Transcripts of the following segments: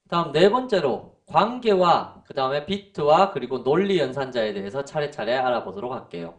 다음 네 번째로 관계와 그 다음에 비트와 그리고 논리 연산자에 대해서 차례차례 알아보도록 할게요.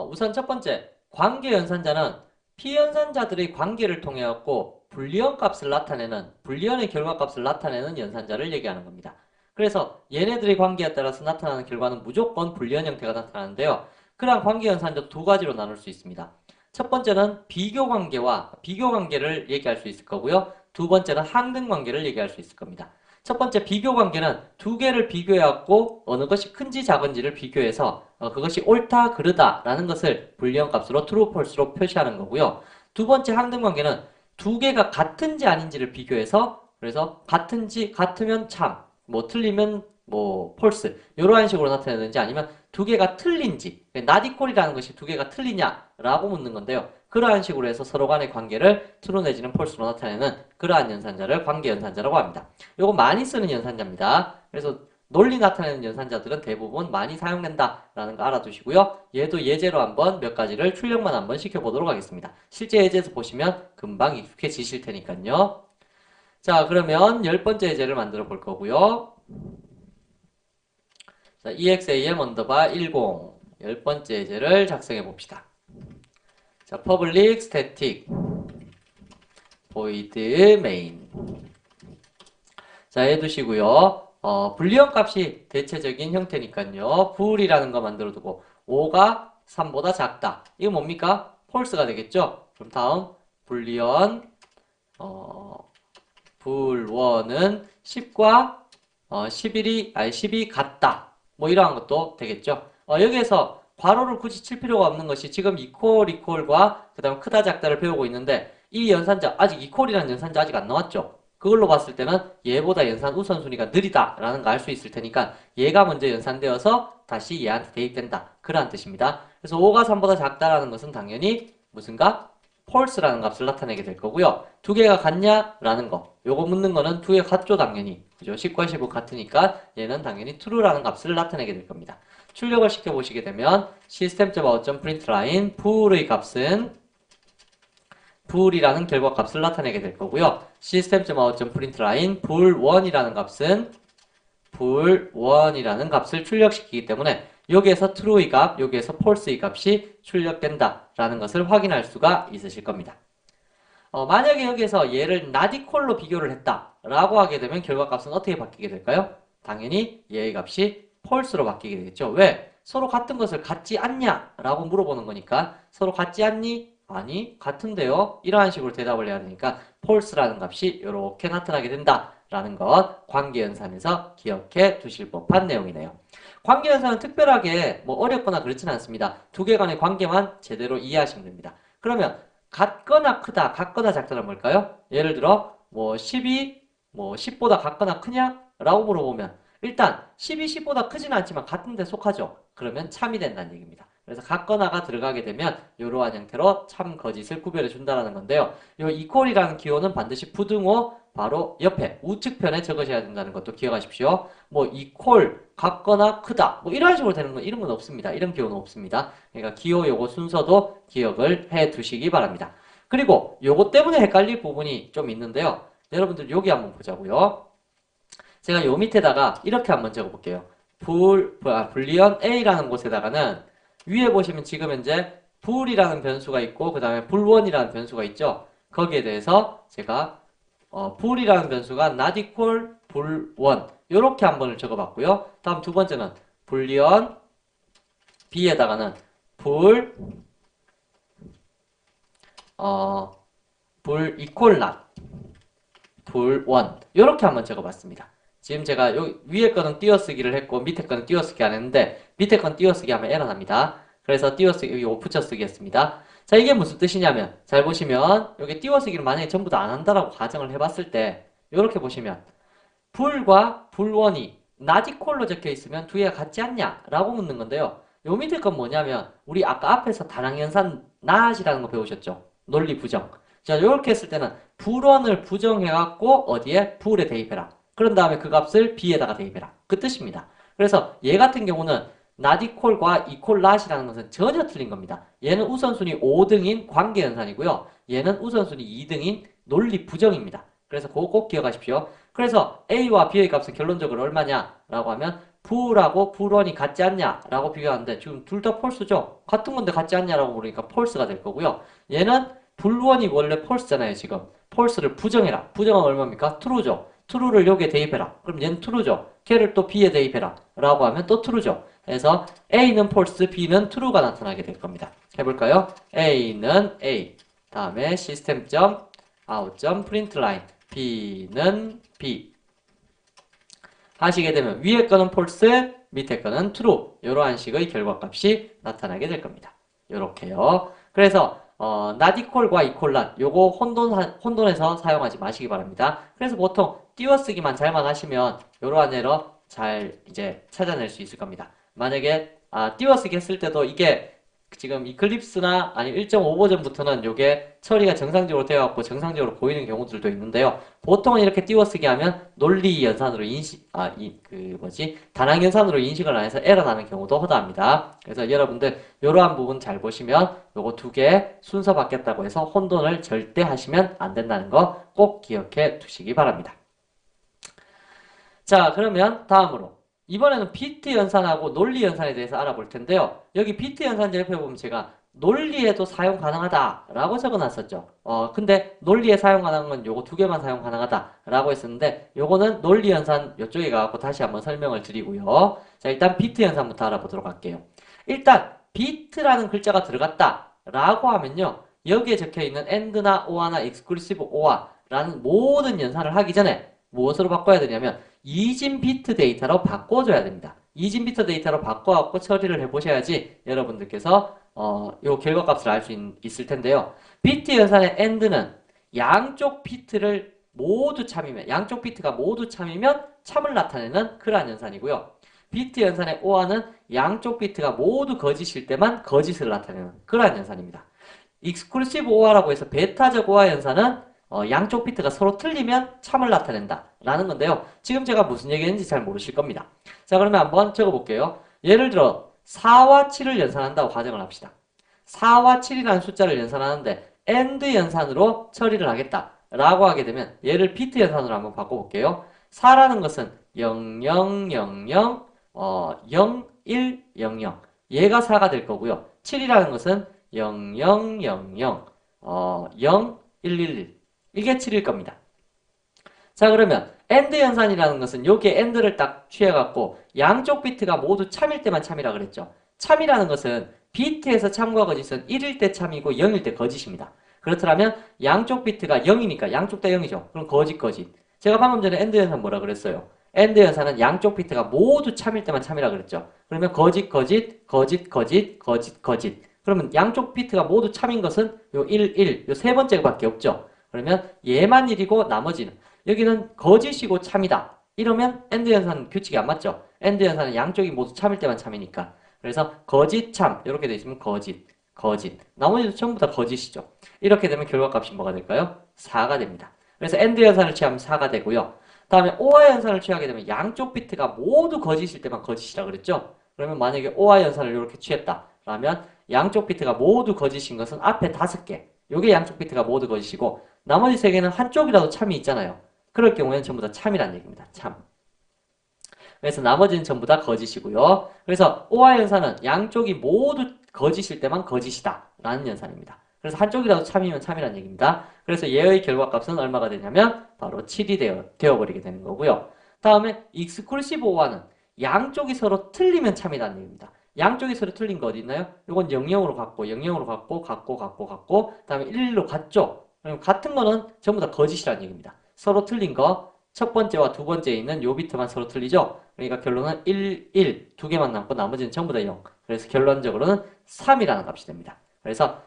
우선 첫 번째, 관계 연산자는 피연산자들의 관계를 통해 갖고 불리언 값을 나타내는, 불리언의 결과값을 나타내는 연산자를 얘기하는 겁니다. 그래서 얘네들의 관계에 따라서 나타나는 결과는 무조건 불리언 형태가 나타나는데요. 그러한 관계 연산자 두 가지로 나눌 수 있습니다. 첫 번째는 비교 관계와 비교 관계를 얘기할 수 있을 거고요. 두 번째는 항등 관계를 얘기할 수 있을 겁니다. 첫 번째 비교 관계는 두 개를 비교해갖고 어느 것이 큰지 작은지를 비교해서 그것이 옳다 그르다 라는 것을 불리언 값으로 true, false로 표시하는 거고요. 두 번째 항등 관계는 두 개가 같은지 아닌지를 비교해서 그래서 같은지 같으면 참, 뭐 틀리면 뭐 false 이러한 식으로 나타내는지 아니면 두 개가 틀린지 not equal이라는 것이 두 개가 틀리냐라고 묻는 건데요. 그러한 식으로 해서 서로 간의 관계를 true 내지는 false로 나타내는 그러한 연산자를 관계 연산자라고 합니다. 요거 많이 쓰는 연산자입니다. 그래서 논리 나타내는 연산자들은 대부분 많이 사용된다라는 거 알아두시고요. 얘도 예제로 한번 몇 가지를 출력만 한번 시켜보도록 하겠습니다. 실제 예제에서 보시면 금방 익숙해지실 테니까요. 자, 그러면 열 번째 예제를 만들어 볼 거고요. 자, exam 언더바 10 열 번째 예제를 작성해 봅시다. 자, public static void main. 자, 해두시고요. 불리언 값이 대체적인 형태니까요. 불이라는 거 만들어두고 5가 3보다 작다. 이거 뭡니까? 폴스가 되겠죠? 그럼 다음 불리언 불1은 10과 10이 같다. 뭐 이러한 것도 되겠죠. 여기에서 괄호를 굳이 칠 필요가 없는 것이 지금 이퀄과 그 다음 크다 작다를 배우고 있는데 이 연산자 아직 이퀄이라는 연산자 아직 안 나왔죠. 그걸로 봤을 때는 얘보다 연산 우선순위가 느리다라는 거 알 수 있을 테니까 얘가 먼저 연산되어서 다시 얘한테 대입된다. 그러한 뜻입니다. 그래서 5가 3보다 작다라는 것은 당연히 무슨가? false라는 값을 나타내게 될 거고요. 두 개가 같냐라는 거. 요거 묻는 거는 두 개 같죠 당연히. 그죠? 10과 10은 같으니까 얘는 당연히 true라는 값을 나타내게 될 겁니다. 출력을 시켜보시게 되면 system.out.println bool의 값은 bool이라는 결과값을 나타내게 될 거고요. system.out.println bool1이라는 값은 bool1이라는 gat을 출력시키기 때문에 여기에서 true의 값, 여기에서 false의 값이 출력된다라는 것을 확인할 수가 있으실 겁니다. 만약에 여기에서 얘를 not equal로 비교를 했다라고 하게 되면 결과값은 어떻게 바뀌게 될까요? 당연히 얘의 값이 false로 바뀌게 되겠죠. 왜? 서로 같은 것을 같지 않냐라고 물어보는 거니까 서로 같지 않니? 아니, 같은데요? 이러한 식으로 대답을 해야 되니까 false라는 값이 이렇게 나타나게 된다라는 것 관계연산에서 기억해 두실 법한 내용이네요. 관계연산은 특별하게 뭐 어렵거나 그렇지는 않습니다. 두 개 간의 관계만 제대로 이해하시면 됩니다. 그러면 같거나 크다, 같거나 작다는 뭘까요? 예를 들어 뭐 10이 뭐 10보다 같거나 크냐? 라고 물어보면 일단 10이 10보다 크지는 않지만 같은 데 속하죠. 그러면 참이 된다는 얘기입니다. 그래서 같거나가 들어가게 되면 이러한 형태로 참, 거짓을 구별해 준다는 건데요. 이 equal이라는 기호는 반드시 부등호 바로 옆에 우측편에 적으셔야 된다는 것도 기억하십시오. 뭐 equal, 같거나 크다 뭐 이런 식으로 되는 건 이런 건 없습니다. 이런 기호는 없습니다. 그러니까 기호 요거 순서도 기억을 해 두시기 바랍니다. 그리고 요거 때문에 헷갈릴 부분이 좀 있는데요. 여러분들 여기 한번 보자고요. 제가 요 밑에다가 이렇게 한번 적어볼게요. 불리언 A라는 곳에다가는 위에 보시면 지금 현재 불이라는 변수가 있고 그 다음에 불원이라는 변수가 있죠. 거기에 대해서 제가 불이라는 변수가 not equal 불원 이렇게 한번 적어봤고요. 다음 두 번째는 불리언 B에다가는 불 equal not 불원 이렇게 한번 적어봤습니다. 지금 제가 여기 위에 거는 띄어쓰기를 했고 밑에 거는 띄어쓰기 안 했는데 밑에 건 띄어쓰기 하면 에러 납니다. 그래서 띄어쓰기 여기 붙여쓰기 했습니다. 자, 이게 무슨 뜻이냐면 잘 보시면 여기 띄어쓰기를 만약에 전부 다 안 한다라고 가정을 해봤을 때 이렇게 보시면 불과 불원이 not equal로 적혀 있으면 두 개가 같지 않냐 라고 묻는 건데요. 요 밑에 건 뭐냐면 우리 아까 앞에서 다량연산 not이라는 거 배우셨죠? 논리 부정. 자, 이렇게 했을 때는 불원을 부정해갖고 어디에? 불에 대입해라. 그런 다음에 그 값을 b에다가 대입해라. 그 뜻입니다. 그래서 얘 같은 경우는 not equal과 equal not이라는 것은 전혀 틀린 겁니다. 얘는 우선순위 5등인 관계연산이고요. 얘는 우선순위 2등인 논리 부정입니다. 그래서 그거 꼭 기억하십시오. 그래서 A와 B의 값은 결론적으로 얼마냐? 라고 하면 불하고 불원이 같지 않냐? 라고 비교하는데 지금 둘 다 펄스죠? 같은 건데 같지 않냐라고 물으니까 펄스가 될 거고요. 얘는 불원이 원래 펄스잖아요, 지금. 펄스를 부정해라. 부정은 얼마입니까? true죠. true를 여기에 대입해라. 그럼 얘는 true죠. 걔를 또 B에 대입해라. 라고 하면 또 true죠. 그래서 A는 false, B는 true가 나타나게 될 겁니다. 해볼까요? A는 A. 다음에 system.out.println B는 B. 하시게 되면 위에 거는 false, 밑에 거는 true. 이러한 식의 결과값이 나타나게 될 겁니다. 이렇게요. 그래서 not equal과 equal not 요거 혼돈해서 사용하지 마시기 바랍니다. 그래서 보통 띄어쓰기만 잘만 하시면 이러한 에러 잘 이제 찾아낼 수 있을 겁니다. 만약에 띄어쓰기 했을 때도 이게 지금 이클립스나 아니 1.5 버전부터는 요게 처리가 정상적으로 되어갖고 정상적으로 보이는 경우들도 있는데요. 보통은 이렇게 띄어쓰기 하면 논리 연산으로 단항 연산으로 인식을 안 해서 에러 나는 경우도 허다합니다. 그래서 여러분들 이러한 부분 잘 보시면 요거 두 개 순서 바뀌었다고 해서 혼돈을 절대 하시면 안 된다는 거 꼭 기억해 두시기 바랍니다. 자, 그러면 다음으로 이번에는 비트 연산하고 논리 연산에 대해서 알아볼 텐데요. 여기 비트 연산제 옆에 보면 제가 논리에도 사용 가능하다라고 적어놨었죠. 근데 논리에 사용 가능한 건 요거 두 개만 사용 가능하다라고 했었는데 요거는 논리 연산 요쪽에 가갖고 다시 한번 설명을 드리고요. 자, 일단 비트 연산부터 알아보도록 할게요. 일단 비트라는 글자가 들어갔다라고 하면요. 여기에 적혀있는 AND나 OR나 exclusive OR라는 모든 연산을 하기 전에 무엇으로 바꿔야 되냐면 이진 비트 데이터로 바꿔줘야 됩니다. 이진 비트 데이터로 바꿔갖고 처리를 해보셔야지 여러분들께서 요 결과값을 알 수 있을 텐데요. 비트 연산의 AND는 양쪽 비트를 모두 참이면 양쪽 비트가 모두 참이면 참을 나타내는 그러한 연산이고요. 비트 연산의 OR는 양쪽 비트가 모두 거짓일 때만 거짓을 나타내는 그러한 연산입니다. 익스클루시브 OR라고 해서 베타적 OR 연산은 양쪽 비트가 서로 틀리면 참을 나타낸다 라는 건데요. 지금 제가 무슨 얘기했는지 잘 모르실 겁니다. 자, 그러면 한번 적어볼게요. 예를 들어 4와 7을 연산한다고 가정을 합시다. 4와 7이라는 숫자를 연산하는데 AND 연산으로 처리를 하겠다 라고 하게 되면 얘를 비트 연산으로 한번 바꿔볼게요. 4라는 것은 0000 0100 얘가 4가 될 거고요. 7이라는 것은 0000 0111 이게 7일 겁니다. 자, 그러면 AND 연산이라는 것은 여기에 AND를 딱 취해갖고 양쪽 비트가 모두 참일 때만 참이라 그랬죠. 참이라는 것은 비트에서 참과 거짓은 1일 때 참이고 0일 때 거짓입니다. 그렇다면 양쪽 비트가 0이니까 양쪽 다 0이죠. 그럼 거짓. 제가 방금 전에 AND 연산 뭐라 그랬어요? AND 연산은 양쪽 비트가 모두 참일 때만 참이라 그랬죠. 그러면 거짓. 그러면 양쪽 비트가 모두 참인 것은 요 1, 요 세 번째밖에 없죠. 그러면 얘만 1이고 나머지는 여기는 거짓이고 참이다. 이러면 AND 연산 규칙이 안 맞죠. AND 연산은 양쪽이 모두 참일 때만 참이니까. 그래서 거짓, 참 이렇게 되어 있으면 거짓. 나머지도 전부 다 거짓이죠. 이렇게 되면 결과값이 뭐가 될까요? 4가 됩니다. 그래서 AND 연산을 취하면 4가 되고요. 다음에 OR 연산을 취하게 되면 양쪽 비트가 모두 거짓일 때만 거짓이라 그랬죠. 그러면 만약에 OR 연산을 이렇게 취했다. 라면 양쪽 비트가 모두 거짓인 것은 앞에 5개. 요게 양쪽 비트가 모두 거짓이고 나머지 3개는 한쪽이라도 참이 있잖아요. 그럴 경우에는 전부 다 참이란 얘기입니다. 참. 그래서 나머지는 전부 다 거짓이고요. 그래서 OR 연산은 양쪽이 모두 거짓일 때만 거짓이다 라는 연산입니다. 그래서 한쪽이라도 참이면 참이란 얘기입니다. 그래서 얘의 결과값은 얼마가 되냐면 바로 7이 되어버리게 되는 거고요. 다음에 exclusive OR는 양쪽이 서로 틀리면 참이라는 얘기입니다. 양쪽이 서로 틀린 거 어디 있나요? 이건 00으로 갔고 00으로 갔고 다음에 11로 갔죠. 그럼 같은 거는 전부 다 거짓이라는 얘기입니다. 서로 틀린 거 첫 번째와 두 번째에 있는 요 비트만 서로 틀리죠. 그러니까 결론은 1 두 개만 남고 나머지는 전부 다 0. 그래서 결론적으로는 3이라는 값이 됩니다. 그래서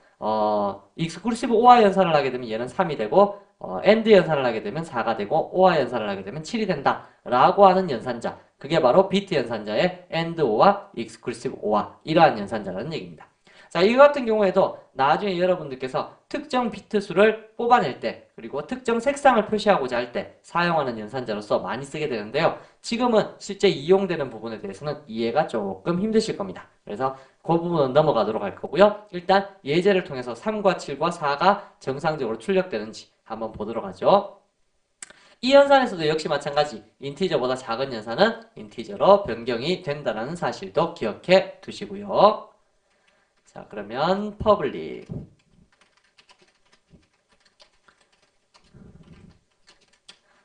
익스클루시브 OR 연산을 하게 되면 얘는 3이 되고 AND 연산을 하게 되면 4가 되고 OR 연산을 하게 되면 7이 된다 라고 하는 연산자, 그게 바로 비트 연산자의 AND OR, exclusive OR 이러한 연산자라는 얘기입니다. 자, 이 같은 경우에도 나중에 여러분들께서 특정 비트 수를 뽑아낼 때 그리고 특정 색상을 표시하고자 할 때 사용하는 연산자로서 많이 쓰게 되는데요. 지금은 실제 이용되는 부분에 대해서는 이해가 조금 힘드실 겁니다. 그래서 그 부분은 넘어가도록 할 거고요. 일단 예제를 통해서 3과 7과 4가 정상적으로 출력되는지 한번 보도록 하죠. 이 연산에서도 역시 마찬가지 인티저보다 작은 연산은 인티저로 변경이 된다는 사실도 기억해 두시고요. 자, 그러면 public.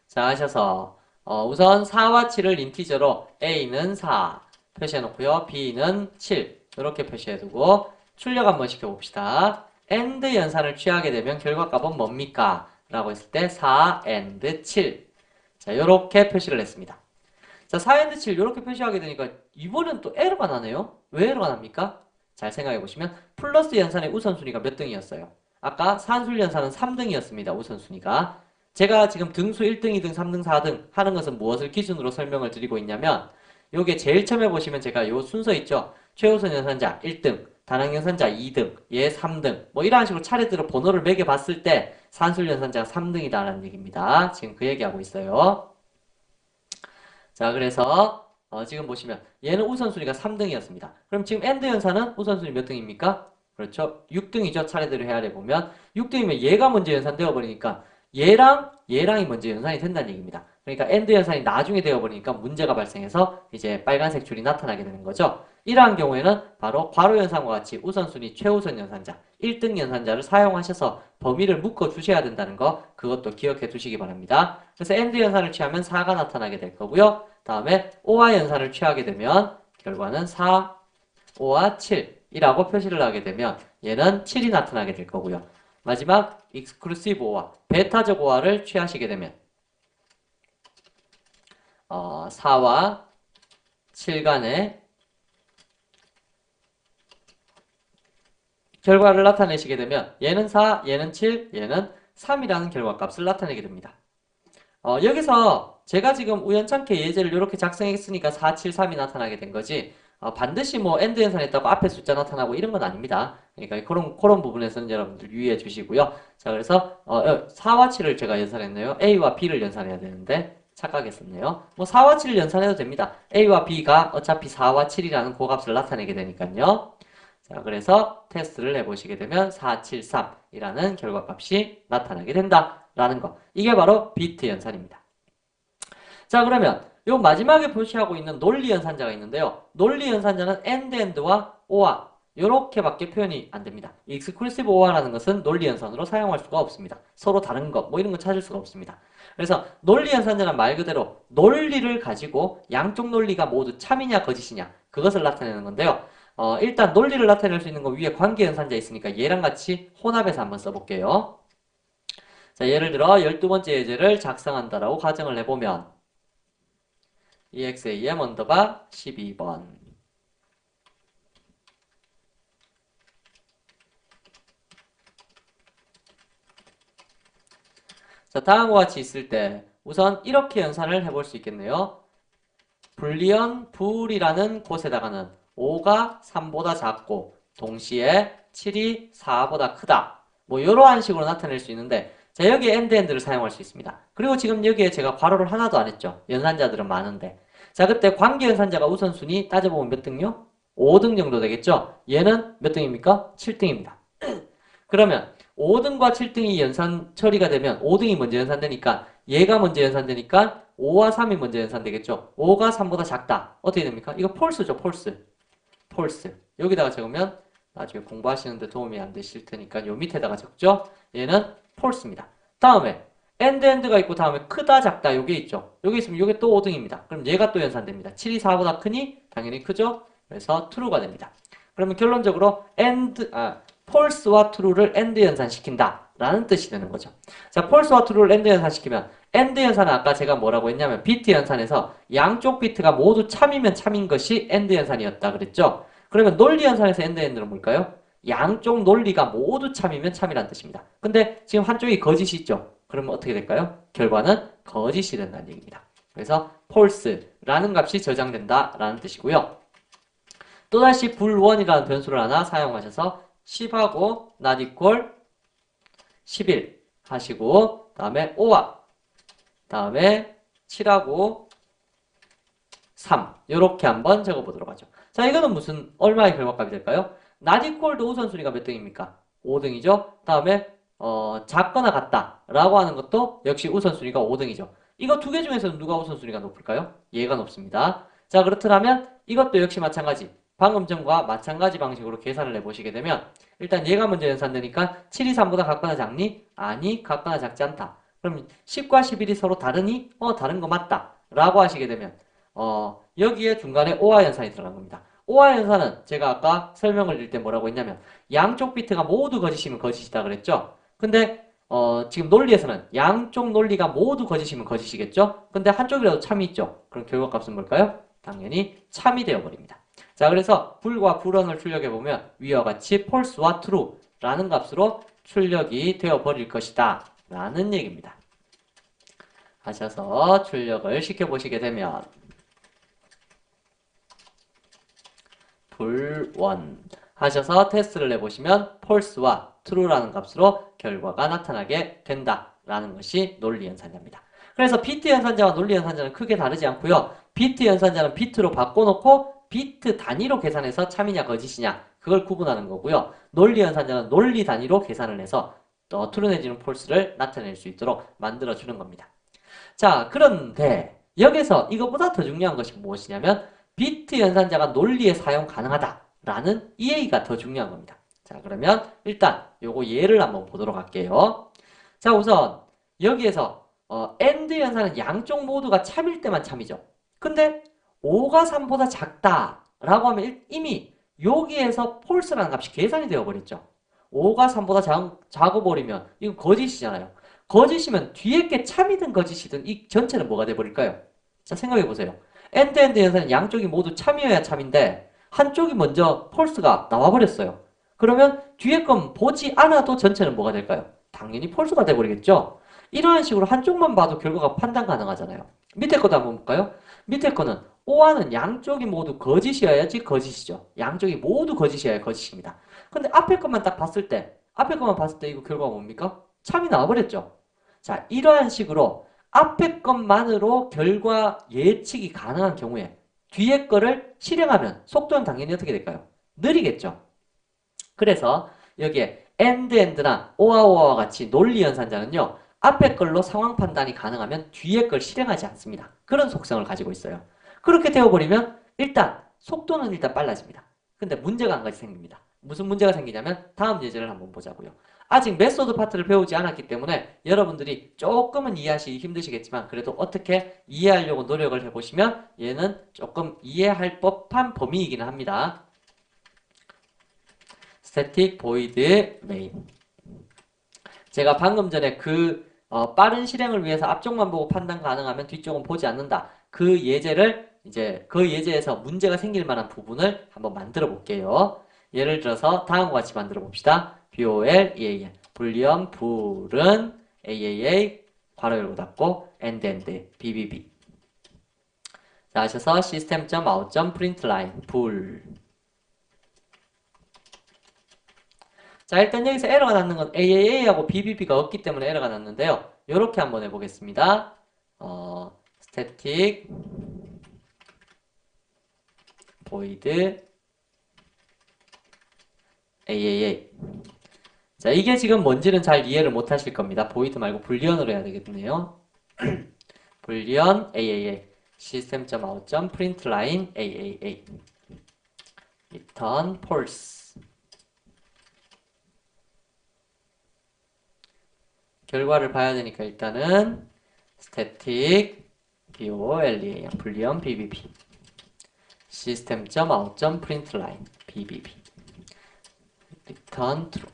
자, 하셔서 우선 4와 7을 인티저로 a는 4 표시해 놓고요. b는 7 이렇게 표시해 두고 출력 한번 시켜봅시다. AND 연산을 취하게 되면 결과값은 뭡니까? 라고 했을 때 4 and 7. 자, 이렇게 표시를 했습니다. 자, 4 and 7 이렇게 표시하게 되니까 이번엔 또 에러가 나네요. 왜 에러가 납니까? 잘 생각해 보시면 플러스 연산의 우선순위가 몇 등이었어요? 아까 산술 연산은 3등이었습니다. 우선순위가. 제가 지금 등수 1등, 2등, 3등, 4등 하는 것은 무엇을 기준으로 설명을 드리고 있냐면 요게 제일 처음에 보시면 제가 요 순서 있죠? 최우선 연산자 1등, 다낭 연산자 2등, 얘 3등 뭐 이런 식으로 차례대로 번호를 매겨봤을 때 산술 연산자가 3등이다라는 얘기입니다. 지금 그 얘기하고 있어요. 자, 그래서 지금 보시면 얘는 우선순위가 3등이었습니다. 그럼 지금 AND 연산은 우선순위 몇 등입니까? 그렇죠. 6등이죠. 차례대로 헤아려 보면 6등이면 얘가 먼저 연산되어 버리니까 얘랑이 먼저 연산이 된다는 얘기입니다. 그러니까 AND 연산이 나중에 되어 버리니까 문제가 발생해서 이제 빨간색 줄이 나타나게 되는 거죠. 이러한 경우에는 바로 괄호 연산과 같이 우선순위 최우선 연산자 1등 연산자를 사용하셔서 범위를 묶어 주셔야 된다는 거 그것도 기억해 두시기 바랍니다. 그래서 AND 연산을 취하면 4가 나타나게 될 거고요. 다음에 OR 연산을 취하게 되면 결과는 4, 5와 7이라고 표시를 하게 되면 얘는 7이 나타나게 될 거고요. 마지막 exclusive OR, 배타적 OR을 취하시게 되면 4와 7 간의 결과를 나타내시게 되면 얘는 4, 얘는 7, 얘는 3이라는 결과값을 나타내게 됩니다. 여기서 제가 지금 우연찮게 예제를 이렇게 작성했으니까 4, 7, 3이 나타나게 된 거지 반드시 뭐 엔드 연산했다고 앞에 숫자 나타나고 이런 건 아닙니다. 그러니까 그런 부분에서는 여러분들 유의해 주시고요. 자, 그래서 4와 7을 제가 연산했네요. A와 B를 연산해야 되는데 착각했었네요. 뭐 4와 7을 연산해도 됩니다. A와 B가 어차피 4와 7이라는 고값을 나타내게 되니까요. 자, 그래서 테스트를 해보시게 되면 473이라는 결과값이 나타나게 된다라는 거. 이게 바로 비트 연산입니다. 자, 그러면 요 마지막에 표시하고 있는 논리 연산자가 있는데요. 논리 연산자는 AND와 OR 요렇게밖에 표현이 안 됩니다. exclusive OR라는 것은 논리 연산으로 사용할 수가 없습니다. 서로 다른 것, 뭐 이런 거 찾을 수가 없습니다. 그래서 논리 연산자는 말 그대로 논리를 가지고 양쪽 논리가 모두 참이냐 거짓이냐 그것을 나타내는 건데요. 일단 논리를 나타낼 수 있는 거 위에 관계 연산자 있으니까 얘랑 같이 혼합해서 한번 써볼게요. 자, 예를 들어 12번째 예제를 작성한다라고 가정을 해보면 exam 언더바 12번 자, 다음과 같이 있을 때 우선 이렇게 연산을 해볼 수 있겠네요. 불리언 불이라는 곳에다가는 5가 3보다 작고 동시에 7이 4보다 크다. 뭐 이러한 식으로 나타낼 수 있는데 자, 여기에 AND를 사용할 수 있습니다. 그리고 지금 여기에 제가 괄호를 하나도 안 했죠. 연산자들은 많은데. 자, 그때 관계 연산자가 우선순위 따져보면 몇 등요? 5등 정도 되겠죠? 얘는 몇 등입니까? 7등입니다. 그러면 5등과 7등이 연산 처리가 되면 5등이 먼저 연산되니까 얘가 먼저 연산되니까 5와 3이 먼저 연산되겠죠? 5가 3보다 작다. 어떻게 됩니까? 이거 폴스죠, 폴스. 폴스. 여기다가 적으면 나중에 공부하시는데 도움이 안 되실 테니까 요 밑에다가 적죠? 얘는 폴스입니다. 다음에 엔드가 있고 다음에 크다 작다 요게 있죠. 여기 있으면 요게 또 5등입니다. 그럼 얘가 또 연산됩니다. 7이 4보다 크니 당연히 크죠? 그래서 true가 됩니다. 그러면 결론적으로 false와 true를 AND 연산시킨다 라는 뜻이 되는 거죠. 자, false와 true를 AND 연산시키면 AND 연산은 아까 제가 뭐라고 했냐면 비트 연산에서 양쪽 비트가 모두 참이면 참인 것이 AND 연산이었다 그랬죠. 그러면 논리 연산에서 AND는 뭘까요? 양쪽 논리가 모두 참이면 참이란 뜻입니다. 근데 지금 한쪽이 거짓이 있죠. 그러면 어떻게 될까요? 결과는 거짓이 된다는 얘기입니다. 그래서 false라는 값이 저장된다라는 뜻이고요. 또다시 불1이라는 변수를 하나 사용하셔서 10하고 not equal 11 하시고 다음에 5와 다음에 7하고 3 이렇게 한번 적어보도록 하죠. 자, 이거는 무슨 얼마의 결과값이 될까요? not equal도 우선순위가 몇 등입니까? 5등이죠. 다음에 작거나 같다 라고 하는 것도 역시 우선순위가 5등이죠. 이거 두 개 중에서는 누가 우선순위가 높을까요? 얘가 높습니다. 자, 그렇다면 이것도 역시 마찬가지. 방금 전과 마찬가지 방식으로 계산을 해보시게 되면 일단 얘가 먼저 연산되니까 7이 3보다 같거나 작니? 아니, 같거나 작지 않다. 그럼 10과 11이 서로 다르니? 다른 거 맞다. 라고 하시게 되면 여기에 중간에 오화 연산이 들어간 겁니다. 오화 연산은 제가 아까 설명을 드릴 때 뭐라고 했냐면 양쪽 비트가 모두 거짓이면 거짓이다 그랬죠? 근데 지금 논리에서는 양쪽 논리가 모두 거짓이면 거짓이겠죠? 근데 한쪽이라도 참이 있죠? 그럼 결과값은 뭘까요? 당연히 참이 되어버립니다. 자, 그래서 불과 불언을 출력해보면 위와 같이 false와 true라는 값으로 출력이 되어버릴 것이다 라는 얘기입니다. 하셔서 출력을 시켜보시게 되면 불원 하셔서 테스트를 해보시면 false와 true라는 값으로 결과가 나타나게 된다라는 것이 논리 연산자입니다. 그래서 비트 연산자와 논리 연산자는 크게 다르지 않고요. 비트 연산자는 비트로 바꿔놓고 비트 단위로 계산해서 참이냐 거짓이냐 그걸 구분하는 거고요. 논리 연산자는 논리 단위로 계산을 해서 true 내지는 false를 나타낼 수 있도록 만들어주는 겁니다. 자, 그런데 여기서 이것보다 더 중요한 것이 무엇이냐면 비트 연산자가 논리에 사용 가능하다라는 이 얘기가 더 중요한 겁니다. 자, 그러면 일단 요거 예를 한번 보도록 할게요. 자, 우선 여기에서 AND 연산은 양쪽 모두가 참일 때만 참이죠. 근데 5가 3보다 작다라고 하면 이미 여기에서 false라는 값이 계산이 되어버렸죠. 5가 3보다 작아버리면 이건 거짓이잖아요. 거짓이면 뒤에 게 참이든 거짓이든 이 전체는 뭐가 돼버릴까요? 자, 생각해보세요. 엔드 연산은 양쪽이 모두 참이어야 참인데 한쪽이 먼저 펄스가 나와버렸어요. 그러면 뒤에 건 보지 않아도 전체는 뭐가 될까요? 당연히 펄스가 돼버리겠죠? 이러한 식으로 한쪽만 봐도 결과가 판단 가능하잖아요. 밑에 것도 한번 볼까요? 밑에 거는 O와는 양쪽이 모두 거짓이어야지 거짓이죠. 양쪽이 모두 거짓이어야 거짓입니다. 근데 앞에 것만 딱 봤을 때 이거 결과가 뭡니까? 참이 나와버렸죠. 자, 이러한 식으로 앞에 것만으로 결과 예측이 가능한 경우에 뒤에 거를 실행하면 속도는 당연히 어떻게 될까요? 느리겠죠. 그래서 여기에 AND나 OR와 같이 논리 연산자는요. 앞에 걸로 상황 판단이 가능하면 뒤에 걸 실행하지 않습니다. 그런 속성을 가지고 있어요. 그렇게 되어버리면 일단 속도는 일단 빨라집니다. 근데 문제가 한 가지 생깁니다. 무슨 문제가 생기냐면 다음 예제를 한번 보자고요. 아직 메소드 파트를 배우지 않았기 때문에 여러분들이 조금은 이해하시기 힘드시겠지만 그래도 어떻게 이해하려고 노력을 해보시면 얘는 조금 이해할 법한 범위이기는 합니다. static void main. 제가 방금 전에 빠른 실행을 위해서 앞쪽만 보고 판단 가능하면 뒤쪽은 보지 않는다. 그 예제에서 문제가 생길 만한 부분을 한번 만들어 볼게요. 예를 들어서 다음과 같이 만들어 봅시다. BOL, EAL. 불리언, 불은 AAA, 괄호 열고 닫고, end, BBB. 자, 하셔서 system.out.println, 불. 자, 일단 여기서 에러가 났는 건 AAA하고 BBB가 없기 때문에 에러가 났는데요. 요렇게 한번 해보겠습니다. static void AAA. 자, 이게 지금 뭔지는 잘 이해를 못 하실 겁니다. void 말고 불리언으로 해야 되겠네요. 불리언 AAA system.out.println AAA return false. 결과를 봐야 되니까 일단은 static BOLEAM 불리언 BBB system.out.println BBB return true.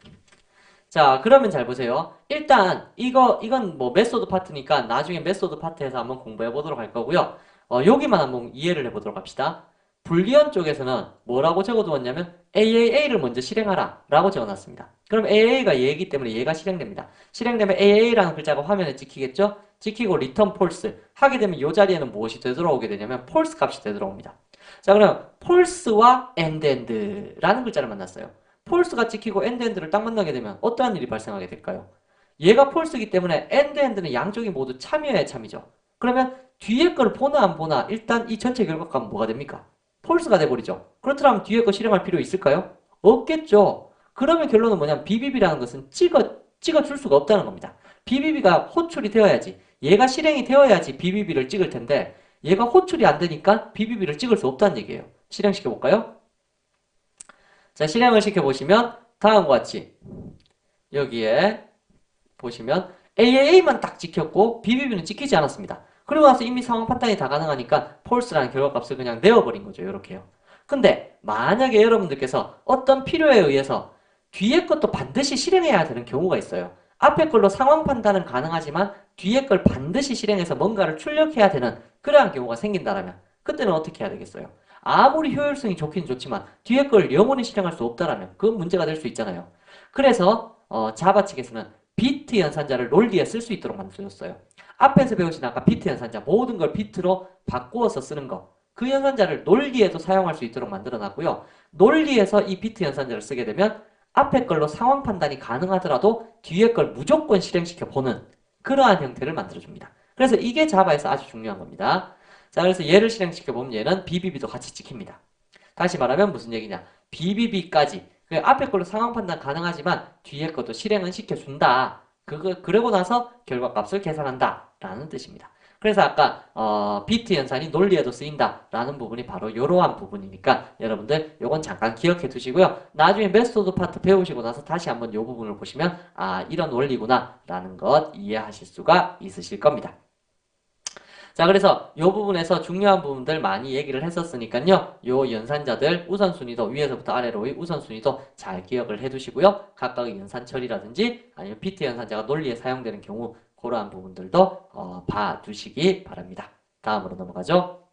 자, 그러면 잘 보세요. 일단 이건 뭐 메소드 파트니까 나중에 메소드 파트에서 한번 공부해 보도록 할 거고요. 여기만 한번 이해를 해 보도록 합시다. 불리언 쪽에서는 뭐라고 적어두었냐면 AAA를 먼저 실행하라 라고 적어놨습니다. 그럼 AA가 얘이기 때문에 얘가 실행됩니다. 실행되면 AA라는 글자가 화면에 찍히겠죠? 찍히고 return false 하게 되면 이 자리에는 무엇이 되돌아오게 되냐면 false 값이 되돌아옵니다. 자, 그럼 false와 end라는 글자를 만났어요. false가 찍히고 end를 딱 만나게 되면 어떠한 일이 발생하게 될까요? 얘가 false이기 때문에 end는 양쪽이 모두 참여해야 참이죠. 그러면 뒤에 걸 보나 안 보나 일단 이 전체 결과값은 뭐가 됩니까? false가 돼버리죠. 그렇다면 뒤에 거 실행할 필요 있을까요? 없겠죠. 그러면 결론은 뭐냐면 BBB라는 것은 찍어줄 수가 없다는 겁니다. BBB가 호출이 되어야지 얘가 실행이 되어야지 BBB를 찍을 텐데 얘가 호출이 안 되니까 BBB를 찍을 수 없다는 얘기예요. 실행시켜 볼까요? 자, 실행을 시켜보시면 다음과 같이 여기에 보시면 AA만 딱 찍혔고 BBB는 찍히지 않았습니다. 그리고 나서 이미 상황 판단이 다 가능하니까 false라는 결과값을 그냥 내어버린 거죠. 이렇게요. 근데 만약에 여러분들께서 어떤 필요에 의해서 뒤에 것도 반드시 실행해야 되는 경우가 있어요. 앞에 걸로 상황 판단은 가능하지만 뒤에 걸 반드시 실행해서 뭔가를 출력해야 되는 그러한 경우가 생긴다라면 그때는 어떻게 해야 되겠어요? 아무리 효율성이 좋긴 좋지만 뒤에 걸 영원히 실행할 수 없다라면 그건 문제가 될 수 있잖아요. 그래서 자바 측에서는 비트 연산자를 논리에 쓸 수 있도록 만들어줬어요. 앞에서 배우신 아까 비트 연산자 모든 걸 비트로 바꾸어서 쓰는 거. 그 연산자를 논리에도 사용할 수 있도록 만들어놨고요. 논리에서 이 비트 연산자를 쓰게 되면 앞에 걸로 상황 판단이 가능하더라도 뒤에 걸 무조건 실행시켜 보는 그러한 형태를 만들어줍니다. 그래서 이게 자바에서 아주 중요한 겁니다. 자, 그래서 얘를 실행시켜 보면 얘는 BBB도 같이 찍힙니다. 다시 말하면 무슨 얘기냐? BBB까지 앞에 걸로 상황 판단 가능하지만 뒤에 것도 실행은 시켜준다. 그러고 나서 결과값을 계산한다. 라는 뜻입니다. 그래서 아까 비트 연산이 논리에도 쓰인다. 라는 부분이 바로 이러한 부분이니까 여러분들 요건 잠깐 기억해 두시고요. 나중에 메소드 파트 배우시고 나서 다시 한번 이 부분을 보시면 아 이런 원리구나 라는 것 이해하실 수가 있으실 겁니다. 자, 그래서 이 부분에서 중요한 부분들 많이 얘기를 했었으니까요. 요 연산자들 우선순위도 위에서부터 아래로의 우선순위도 잘 기억을 해두시고요. 각각의 연산 처리라든지 아니면 비트 연산자가 논리에 사용되는 경우 그러한 부분들도 봐두시기 바랍니다. 다음으로 넘어가죠.